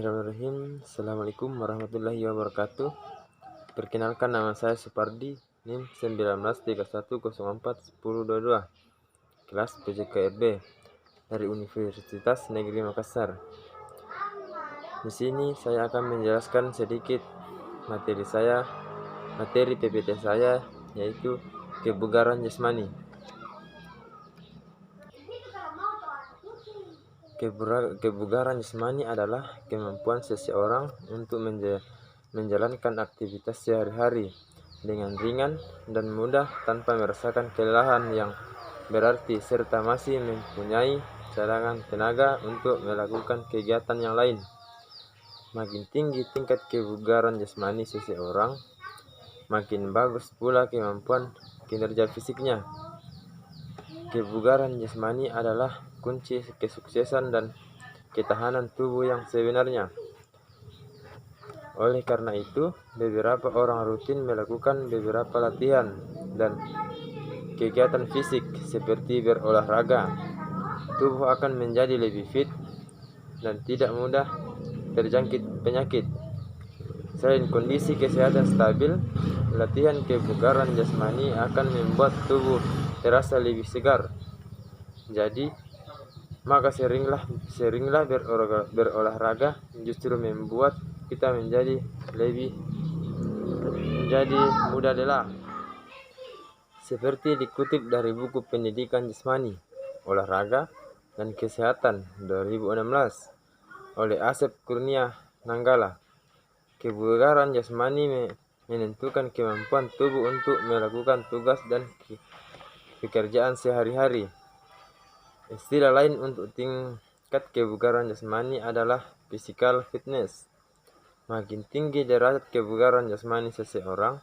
Bismillahirrahmanirrahim. Assalamualaikum warahmatullahi wabarakatuh. Perkenalkan, nama saya Supardi, NIM 1931041022, kelas PJKRB dari Universitas Negeri Makassar. Di sini saya akan menjelaskan sedikit materi PPT saya, yaitu kebugaran jasmani. Kebugaran jasmani adalah kemampuan seseorang untuk menjalankan aktivitas sehari-hari dengan ringan dan mudah tanpa merasakan kelelahan yang berarti, serta masih mempunyai cadangan tenaga untuk melakukan kegiatan yang lain. Makin tinggi tingkat kebugaran jasmani seseorang, makin bagus pula kemampuan kinerja fisiknya. Kebugaran jasmani adalah kunci kesuksesan dan ketahanan tubuh yang sebenarnya. Oleh karena itu, beberapa orang rutin melakukan beberapa latihan dan kegiatan fisik seperti berolahraga. Tubuh akan menjadi lebih fit dan tidak mudah terjangkit penyakit. Selain kondisi kesehatan stabil, latihan kebugaran jasmani akan membuat tubuh terasa lebih segar. Jadi, maka seringlah berolahraga justru membuat kita menjadi mudah lelah. Seperti dikutip dari buku Pendidikan Jasmani, Olahraga dan Kesehatan 2016 oleh Asep Kurnia Nanggala. Kebugaran jasmani menentukan kemampuan tubuh untuk melakukan tugas dan pekerjaan sehari-hari. Istilah lain untuk tingkat kebugaran jasmani adalah physical fitness. Makin tinggi derajat kebugaran jasmani seseorang,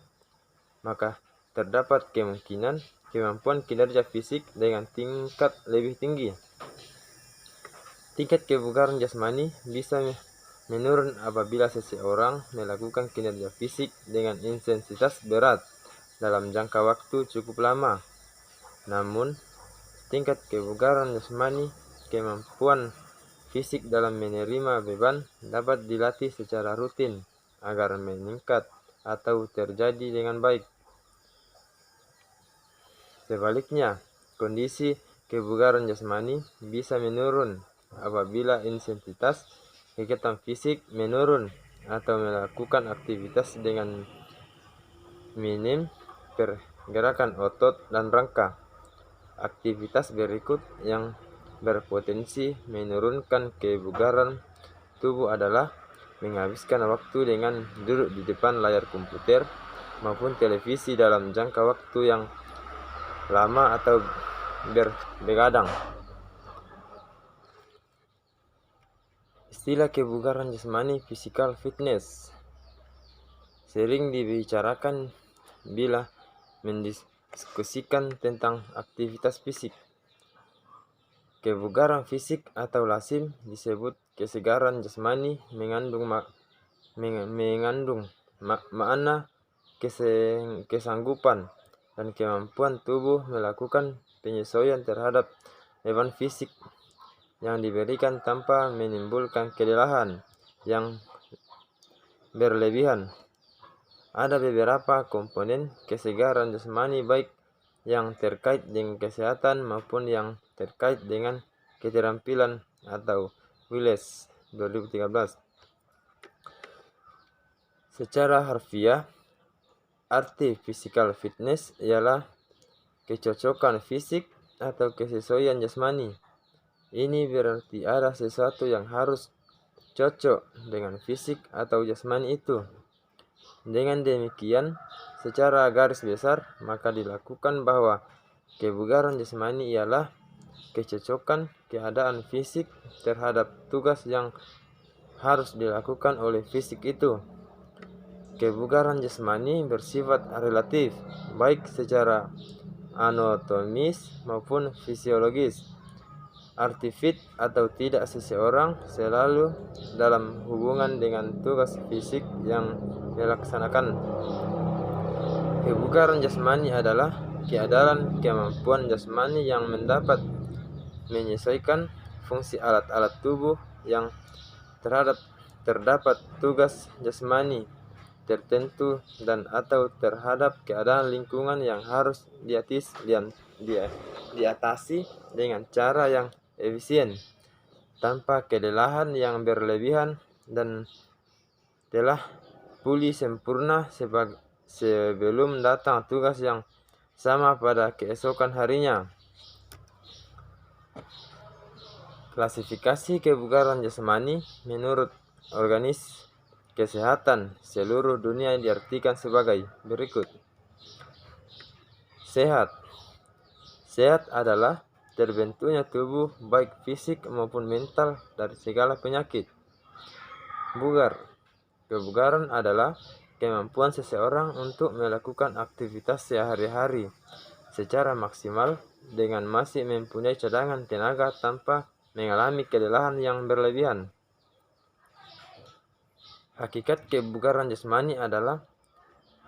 maka terdapat kemungkinan kemampuan kinerja fisik dengan tingkat lebih tinggi. Tingkat kebugaran jasmani bisa menurun apabila seseorang melakukan kinerja fisik dengan intensitas berat dalam jangka waktu cukup lama. Namun, tingkat kebugaran jasmani, kemampuan fisik dalam menerima beban, dapat dilatih secara rutin agar meningkat atau terjadi dengan baik. Sebaliknya, kondisi kebugaran jasmani bisa menurun apabila intensitas kegiatan fisik menurun atau melakukan aktivitas dengan minim pergerakan otot dan rangka. Aktivitas berikut yang berpotensi menurunkan kebugaran tubuh adalah menghabiskan waktu dengan duduk di depan layar komputer maupun televisi dalam jangka waktu yang lama atau begadang. Istilah kebugaran jasmani physical fitness sering dibicarakan bila mendiskusikan tentang aktivitas fisik. Kebugaran fisik atau lazim disebut kesegaran jasmani mengandung makna kesanggupan dan kemampuan tubuh melakukan penyesuaian terhadap beban fisik yang diberikan tanpa menimbulkan kelelahan yang berlebihan. Ada beberapa komponen kesegaran jasmani, baik yang terkait dengan kesehatan maupun yang terkait dengan keterampilan atau Wiles 2013. Secara harfiah, arti physical fitness ialah kecocokan fisik atau kesesuaian jasmani. Ini berarti ada sesuatu yang harus cocok dengan fisik atau jasmani itu. Dengan demikian, secara garis besar, maka dilakukan bahwa kebugaran jasmani ialah kecocokan keadaan fisik terhadap tugas yang harus dilakukan oleh fisik itu. Kebugaran jasmani bersifat relatif, baik secara anatomis maupun fisiologis. Arti fit atau tidak seseorang selalu dalam hubungan dengan tugas fisik yang dilaksanakan. Kebugaran jasmani adalah keadaan kemampuan jasmani yang mendapat menyesuaikan fungsi alat-alat tubuh yang terhadap terdapat tugas jasmani tertentu dan atau terhadap keadaan lingkungan yang harus diatasi dengan cara yang efisien, tanpa kelelahan yang berlebihan, dan telah pulih sempurna sebelum datang tugas yang sama pada keesokan harinya. Klasifikasi kebugaran jasmani menurut Organisasi Kesehatan seluruh dunia diartikan sebagai berikut. Sehat. Sehat adalah terbentuknya tubuh baik fisik maupun mental dari segala penyakit. Bugar. Kebugaran adalah kemampuan seseorang untuk melakukan aktivitas sehari-hari secara maksimal dengan masih mempunyai cadangan tenaga tanpa mengalami kelelahan yang berlebihan. Hakikat kebugaran jasmani adalah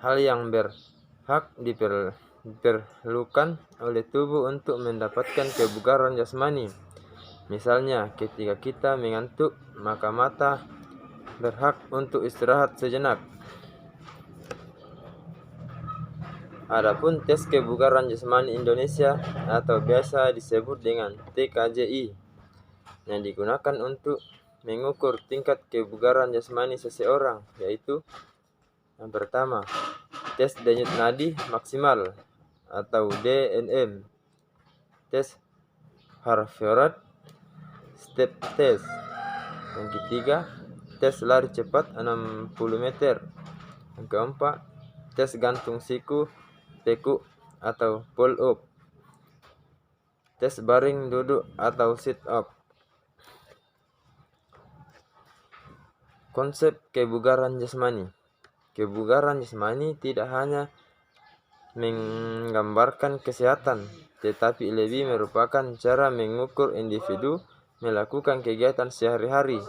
hal yang berhak diperlukan oleh tubuh untuk mendapatkan kebugaran jasmani. Misalnya, ketika kita mengantuk, maka mata berhak untuk istirahat sejenak. Adapun tes kebugaran jasmani Indonesia atau biasa disebut dengan TKJI yang digunakan untuk mengukur tingkat kebugaran jasmani seseorang, yaitu yang pertama, tes denyut nadi maksimal atau DNM, tes Harvard Step Test. Yang ketiga, tes lari cepat 60 meter. Yang keempat, tes gantung siku tekuk atau pull up, tes baring duduk atau sit up. Konsep kebugaran jasmani. Kebugaran jasmani tidak hanya menggambarkan kesehatan, tetapi lebih merupakan cara mengukur individu melakukan kegiatan sehari-hari.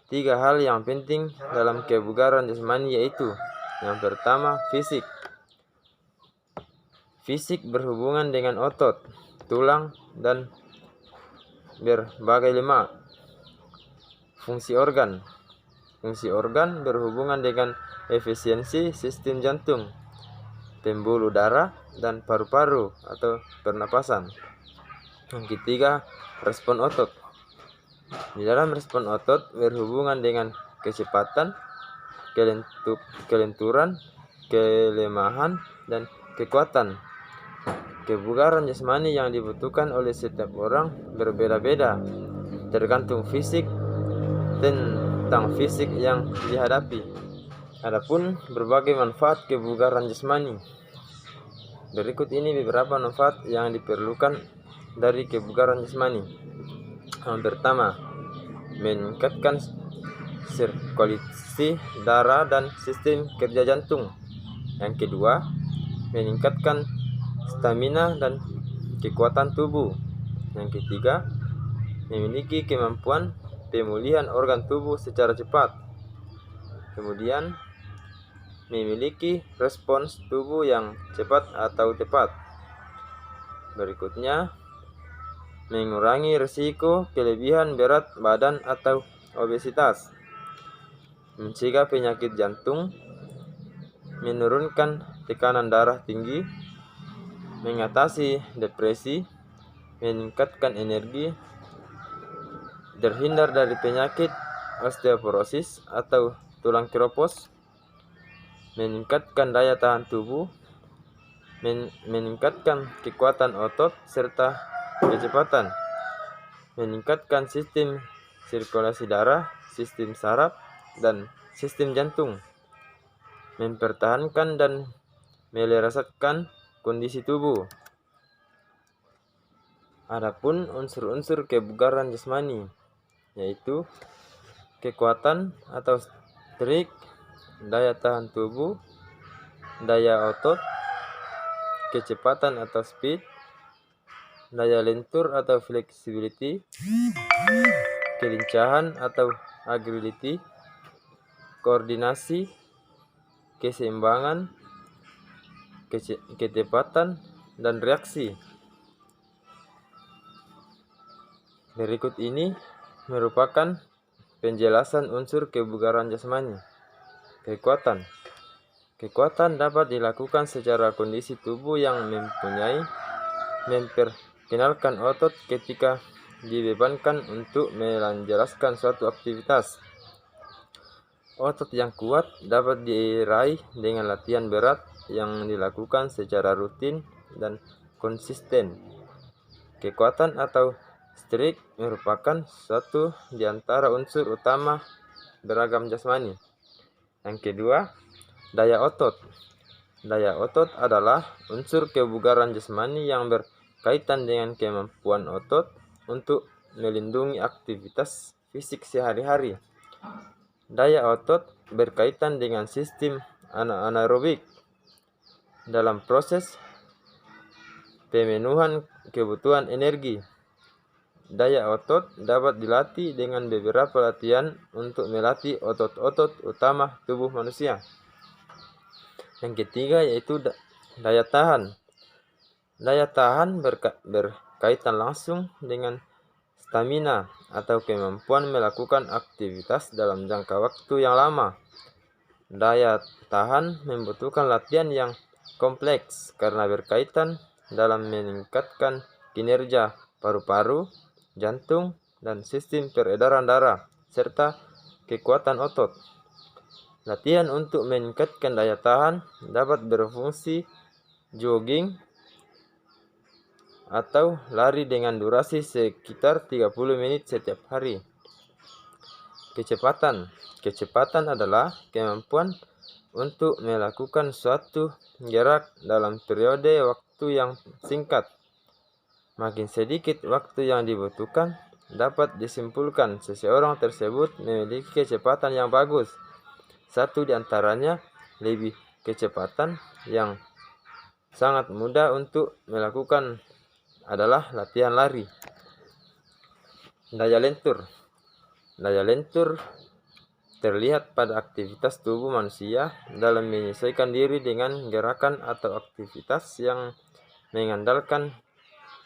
3 hal yang penting dalam kebugaran jasmani yaitu: yang pertama, fisik. Fisik berhubungan dengan otot, tulang, dan berbagai lemak. Fungsi organ. Fungsi organ berhubungan dengan efisiensi sistem jantung, pembuluh darah, dan paru-paru atau pernapasan. Yang ketiga, respon otot. Di dalam respon otot berhubungan dengan kecepatan, kelenturan, kelemahan, dan kekuatan. Kebugaran jasmani yang dibutuhkan oleh setiap orang berbeda-beda, tergantung tentang fisik yang dihadapi. Adapun berbagai manfaat kebugaran jasmani. Berikut ini beberapa manfaat yang diperlukan dari kebugaran jasmani. Yang pertama, meningkatkan sirkulasi darah dan sistem kerja jantung. Yang kedua, meningkatkan stamina dan kekuatan tubuh. Yang ketiga, memiliki kemampuan pemulihan organ tubuh secara cepat. Kemudian, memiliki respons tubuh yang cepat atau tepat. Berikutnya, mengurangi risiko kelebihan berat badan atau obesitas, mencegah penyakit jantung, menurunkan tekanan darah tinggi, mengatasi depresi, meningkatkan energi, terhindar dari penyakit osteoporosis atau tulang keropos, meningkatkan daya tahan tubuh, meningkatkan kekuatan otot serta kecepatan, meningkatkan sistem sirkulasi darah, sistem saraf, dan sistem jantung, mempertahankan dan meluruskan kondisi tubuh. Adapun unsur-unsur kebugaran jasmani yaitu kekuatan atau strik, daya tahan tubuh, daya otot, kecepatan atau speed, daya lentur atau flexibility, kelincahan atau agility, koordinasi, keseimbangan, ketepatan, dan reaksi. Berikut ini merupakan penjelasan unsur kebugaran jasmani. Kekuatan. Kekuatan dapat dilakukan secara kondisi tubuh yang memperkenalkan otot ketika dibebankan untuk menjelaskan suatu aktivitas. Otot yang kuat dapat diraih dengan latihan berat yang dilakukan secara rutin dan konsisten. Kekuatan atau strik merupakan satu di antara unsur utama beragam jasmani. Yang kedua, daya otot. Daya otot adalah unsur kebugaran jasmani yang berkaitan dengan kemampuan otot untuk melindungi aktivitas fisik sehari-hari. Daya otot berkaitan dengan sistem anaerobik dalam proses pemenuhan kebutuhan energi. Daya otot dapat dilatih dengan beberapa latihan untuk melatih otot-otot utama tubuh manusia. Yang ketiga yaitu daya tahan. Daya tahan berkaitan langsung dengan stamina atau kemampuan melakukan aktivitas dalam jangka waktu yang lama. Daya tahan membutuhkan latihan yang kompleks karena berkaitan dalam meningkatkan kinerja paru-paru, jantung, dan sistem peredaran darah, serta kekuatan otot. Latihan untuk meningkatkan daya tahan dapat berfungsi jogging atau lari dengan durasi sekitar 30 menit setiap hari. Kecepatan. Kecepatan adalah kemampuan untuk melakukan suatu gerak dalam periode waktu yang singkat. Makin sedikit waktu yang dibutuhkan, dapat disimpulkan seseorang tersebut memiliki kecepatan yang bagus. Satu di antaranya lebih kecepatan yang sangat mudah untuk melakukan adalah latihan lari. Daya lentur. Daya lentur terlihat pada aktivitas tubuh manusia dalam menyesuaikan diri dengan gerakan atau aktivitas yang mengandalkan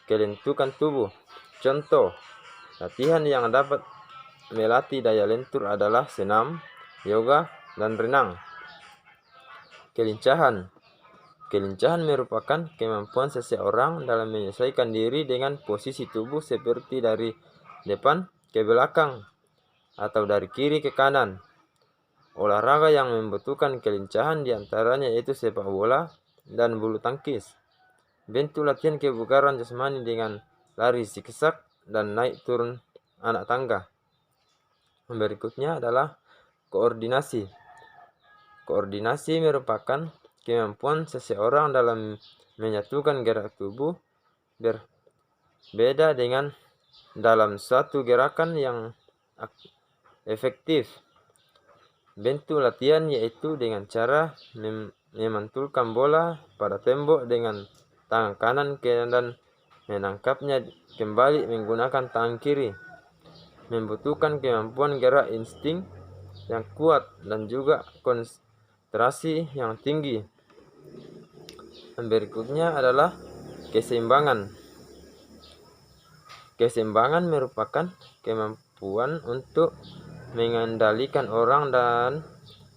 kelentukan tubuh. Contoh, latihan yang dapat melatih daya lentur adalah senam, yoga, dan renang. Kelincahan. Kelincahan merupakan kemampuan seseorang dalam menyesuaikan diri dengan posisi tubuh seperti dari depan ke belakang atau dari kiri ke kanan. Olahraga yang membutuhkan kelincahan diantaranya yaitu sepak bola dan bulu tangkis. Bentuk latihan kebugaran jasmani dengan lari zigzag dan naik turun anak tangga. Berikutnya adalah koordinasi. Koordinasi merupakan kemampuan seseorang dalam menyatukan gerak tubuh berbeda dengan dalam suatu gerakan yang efektif. Bentuk latihan yaitu dengan cara memantulkan bola pada tembok dengan tangan kanan dan menangkapnya kembali menggunakan tangan kiri. Membutuhkan kemampuan gerak insting yang kuat dan juga konsentrasi yang tinggi. Berikutnya adalah keseimbangan. Keseimbangan merupakan kemampuan untuk mengendalikan orang dan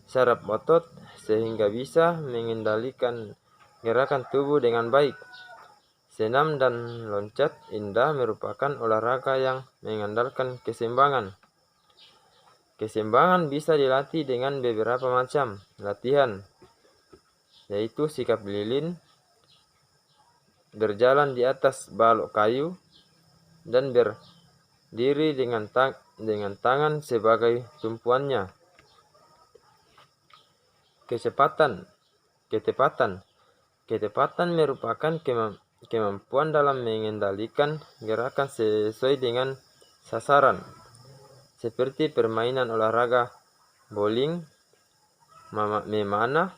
saraf otot sehingga bisa mengendalikan gerakan tubuh dengan baik. Senam dan loncat indah merupakan olahraga yang mengandalkan keseimbangan. Keseimbangan bisa dilatih dengan beberapa macam latihan, yaitu sikap lilin, berjalan di atas balok kayu, dan berdiri dengan tangan sebagai tumpuannya. Ketepatan merupakan kemampuan dalam mengendalikan gerakan sesuai dengan sasaran, seperti permainan olahraga bowling, memanah.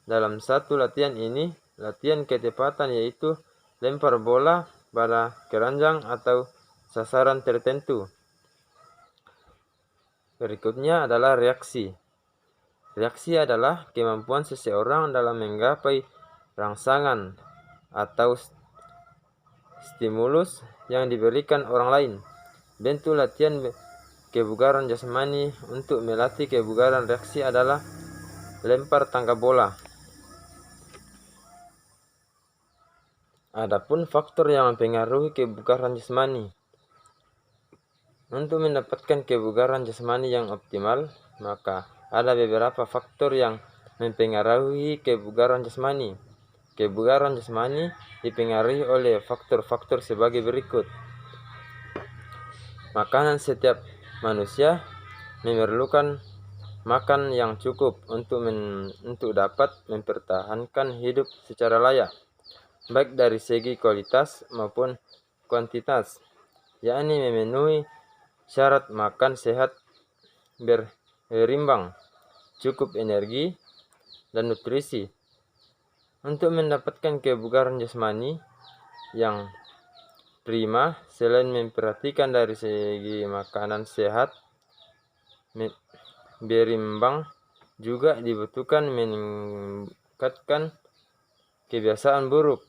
Dalam satu latihan ini, latihan ketepatan yaitu lempar bola pada keranjang atau sasaran tertentu. Berikutnya adalah reaksi. Reaksi adalah kemampuan seseorang dalam menggapai rangsangan atau stimulus yang diberikan orang lain. Bentuk latihan kebugaran jasmani untuk melatih kebugaran reaksi adalah lempar tangkap bola. Adapun faktor yang mempengaruhi kebugaran jasmani. Untuk mendapatkan kebugaran jasmani yang optimal, maka ada beberapa faktor yang mempengaruhi kebugaran jasmani. Kebugaran jasmani dipengaruhi oleh faktor-faktor sebagai berikut. Makanan. Setiap manusia memerlukan makan yang cukup untuk dapat mempertahankan hidup secara layak, baik dari segi kualitas maupun kuantitas, yakni memenuhi syarat makan sehat, berimbang, cukup energi, dan nutrisi. Untuk mendapatkan kebugaran jasmani yang prima, selain memperhatikan dari segi makanan sehat, berimbang, juga dibutuhkan meningkatkan kebiasaan buruk,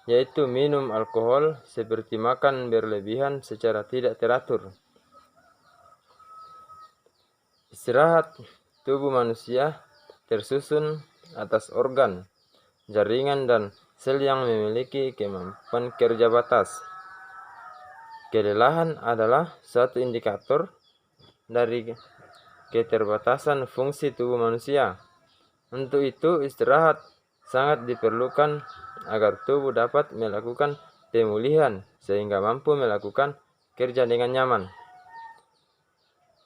yaitu minum alkohol seperti makan berlebihan secara tidak teratur. Istirahat. Tubuh manusia tersusun atas organ, jaringan, dan sel yang memiliki kemampuan kerja batas. Kelelahan adalah suatu indikator dari keterbatasan fungsi tubuh manusia. Untuk itu, istirahat sangat diperlukan agar tubuh dapat melakukan pemulihan sehingga mampu melakukan kerja dengan nyaman.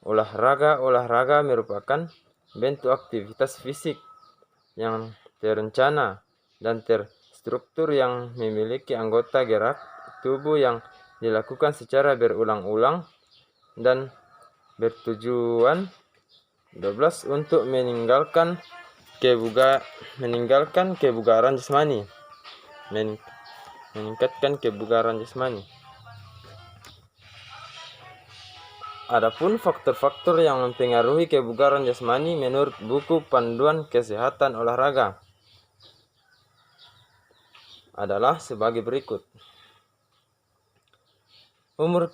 Olahraga merupakan bentuk aktivitas fisik yang terencana dan terstruktur yang memiliki anggota gerak tubuh yang dilakukan secara berulang-ulang dan bertujuan 12 untuk meninggalkan kebugaran jasmani, meningkatkan kebugaran jasmani. Adapun faktor-faktor yang mempengaruhi kebugaran jasmani menurut buku Panduan Kesehatan Olahraga adalah sebagai berikut. Umur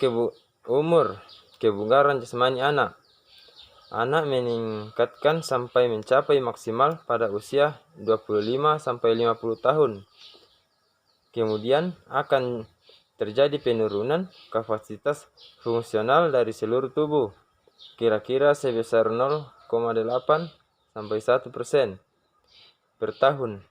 kebugaran jasmani anak. Anak meningkatkan sampai mencapai maksimal pada usia 25-50 tahun. Kemudian akan terjadi penurunan kapasitas fungsional dari seluruh tubuh, kira-kira sebesar 0,8 sampai 1% per tahun.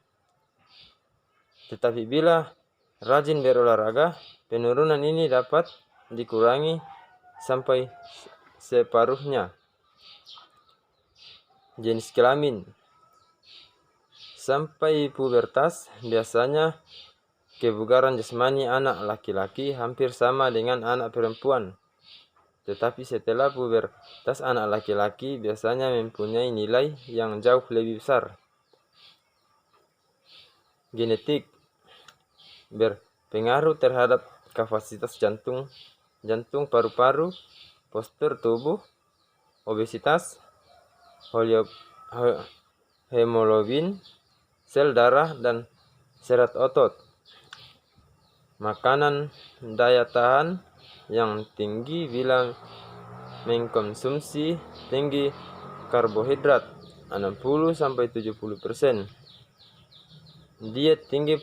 Tetapi bila rajin berolahraga, penurunan ini dapat dikurangi sampai separuhnya. Jenis kelamin. Sampai pubertas, biasanya kebugaran jasmani anak laki-laki hampir sama dengan anak perempuan. Tetapi setelah pubertas, anak laki-laki biasanya mempunyai nilai yang jauh lebih besar. Genetik berpengaruh terhadap kapasitas jantung, paru-paru, postur tubuh, obesitas, hemoglobin, sel darah, dan serat otot. Makanan. Daya tahan yang tinggi bila mengkonsumsi tinggi karbohidrat 60-70%. Diet tinggi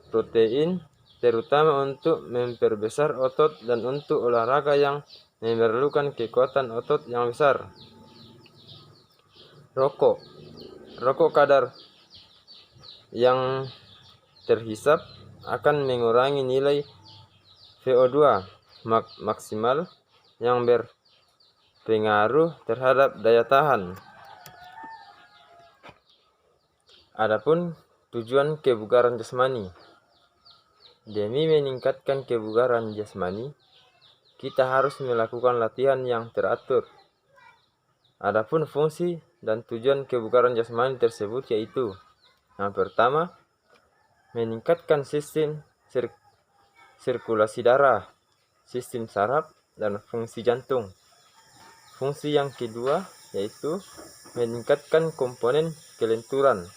protein, terutama untuk memperbesar otot dan untuk olahraga yang memerlukan kekuatan otot yang besar. Rokok kadar yang terhisap akan mengurangi nilai VO2 maksimal yang berpengaruh terhadap daya tahan. Adapun tujuan kebugaran jasmani. Demi meningkatkan kebugaran jasmani, kita harus melakukan latihan yang teratur. Adapun fungsi dan tujuan kebugaran jasmani tersebut yaitu: yang pertama, meningkatkan sistem sirkulasi darah, sistem saraf, dan fungsi jantung. Fungsi yang kedua yaitu meningkatkan komponen kelenturan,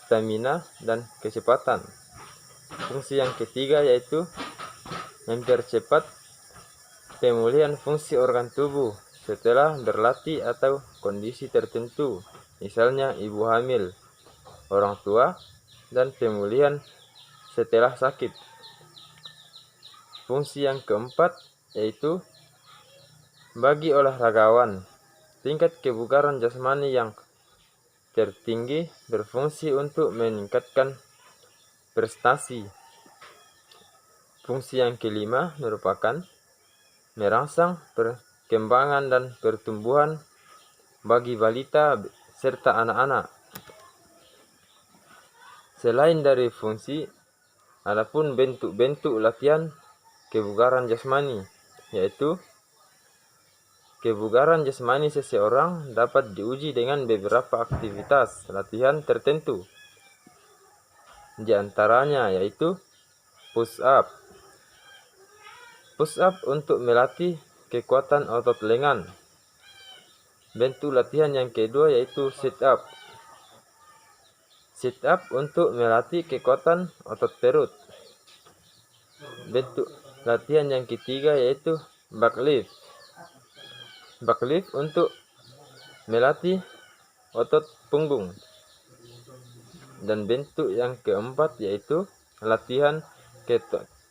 stamina, dan kecepatan. Fungsi yang ketiga yaitu mempercepat pemulihan fungsi organ tubuh setelah berlatih atau kondisi tertentu, misalnya ibu hamil, orang tua, dan pemulihan setelah sakit. Fungsi yang keempat yaitu bagi olahragawan, tingkat kebugaran jasmani yang tertinggi berfungsi untuk meningkatkan prestasi. Fungsi yang kelima merupakan merangsang perkembangan dan pertumbuhan bagi balita serta anak-anak. Selain dari fungsi, adapun bentuk-bentuk latihan kebugaran jasmani, yaitu kebugaran jasmani seseorang dapat diuji dengan beberapa aktivitas latihan tertentu. Di antaranya yaitu push up. Push up untuk melatih kekuatan otot lengan. Bentuk latihan yang kedua yaitu sit up. Sit up untuk melatih kekuatan otot perut. Bentuk latihan yang ketiga yaitu back lift. Back lift untuk melatih otot punggung. Dan bentuk yang keempat yaitu latihan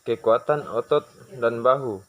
kekuatan otot dan bahu.